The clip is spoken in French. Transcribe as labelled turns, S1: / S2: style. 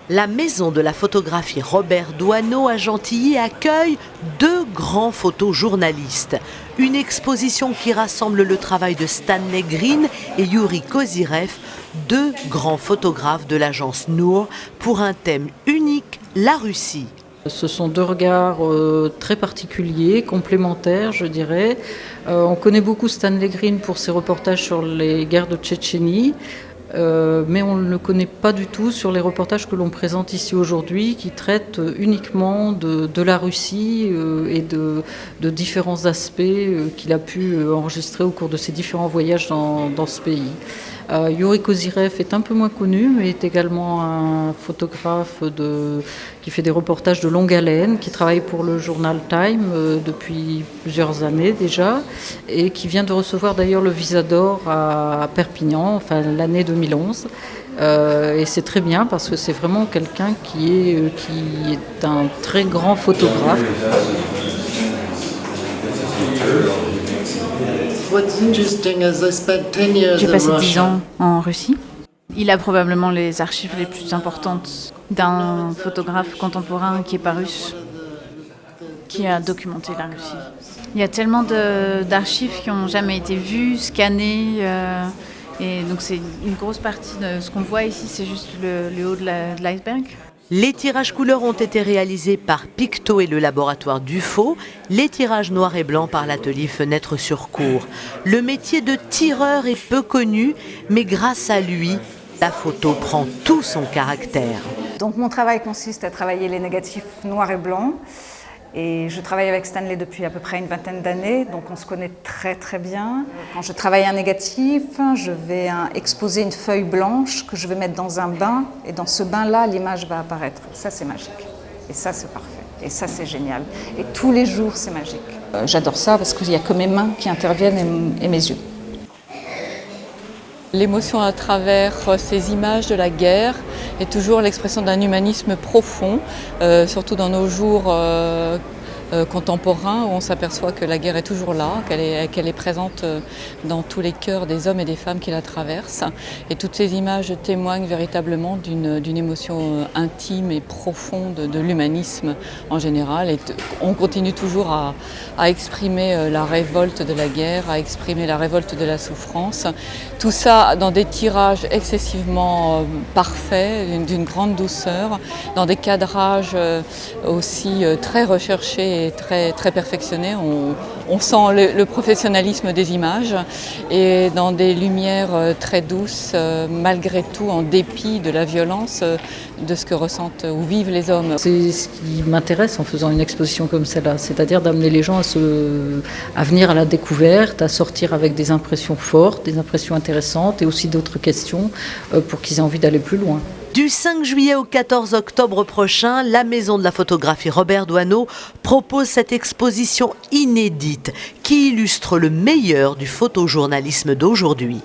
S1: La maison de la photographie Robert Doisneau à Gentilly accueille 2 grands photojournalistes. Une exposition qui rassemble le travail de Stanley Green et Yuri Kozyrev, 2 grands photographes de l'agence Nour, pour un thème unique, la Russie.
S2: Ce sont 2 regards très particuliers, complémentaires, je dirais. On connaît beaucoup Stanley Green pour ses reportages sur les guerres de Tchétchénie. Mais on ne le connaît pas du tout sur les reportages que l'on présente ici aujourd'hui, qui traitent uniquement de la Russie et de différents aspects qu'il a pu enregistrer au cours de ses différents voyages dans ce pays. Yuri Kozyrev est un peu moins connu, mais est également un photographe qui fait des reportages de longue haleine, qui travaille pour le journal Time depuis plusieurs années déjà, et qui vient de recevoir d'ailleurs le Visa d'Or à Perpignan, enfin l'année 2011. Et c'est très bien parce que c'est vraiment quelqu'un qui est un très grand photographe.
S3: J'ai passé 10 ans en Russie. Il a probablement les archives les plus importantes d'un photographe contemporain qui n'est pas russe, qui a documenté la Russie. Il y a tellement d'archives qui n'ont jamais été vues, scannées, et donc c'est une grosse partie de ce qu'on voit ici, c'est juste le haut de l'iceberg.
S1: Les tirages couleurs ont été réalisés par Picto et le laboratoire Dufaux, les tirages noir et blanc par l'atelier Fenêtre sur Cour. Le métier de tireur est peu connu, mais grâce à lui, la photo prend tout son caractère.
S4: Donc mon travail consiste à travailler les négatifs noirs et blancs. Et je travaille avec Stanley depuis à peu près une vingtaine d'années, donc on se connaît très très bien. Quand je travaille un négatif, je vais exposer une feuille blanche que je vais mettre dans un bain, et dans ce bain-là, l'image va apparaître. Ça, c'est magique. Et ça, c'est parfait. Et ça, c'est génial. Et tous les jours, c'est magique. J'adore ça parce qu'il n'y a que mes mains qui interviennent et mes yeux.
S5: L'émotion à travers ces images de la guerre est toujours l'expression d'un humanisme profond, surtout dans nos jours contemporains où on s'aperçoit que la guerre est toujours là, qu'elle est présente dans tous les cœurs des hommes et des femmes qui la traversent. Et toutes ces images témoignent véritablement d'une émotion intime et profonde de l'humanisme en général. Et on continue toujours à exprimer la révolte de la guerre, à exprimer la révolte de la souffrance. Tout ça dans des tirages excessivement parfaits, d'une grande douceur, dans des cadrages aussi très recherchés et très, très perfectionnés. On sent le professionnalisme des images et dans des lumières très douces, malgré tout, en dépit de la violence de ce que ressentent ou vivent les hommes.
S2: C'est ce qui m'intéresse en faisant une exposition comme celle-là, c'est-à-dire d'amener les gens à venir à la découverte, à sortir avec des impressions fortes, des impressions intéressantes et aussi d'autres questions pour qu'ils aient envie d'aller plus loin.
S1: Du 5 juillet au 14 octobre prochain, la maison de la photographie Robert Doisneau propose cette exposition inédite qui illustre le meilleur du photojournalisme d'aujourd'hui.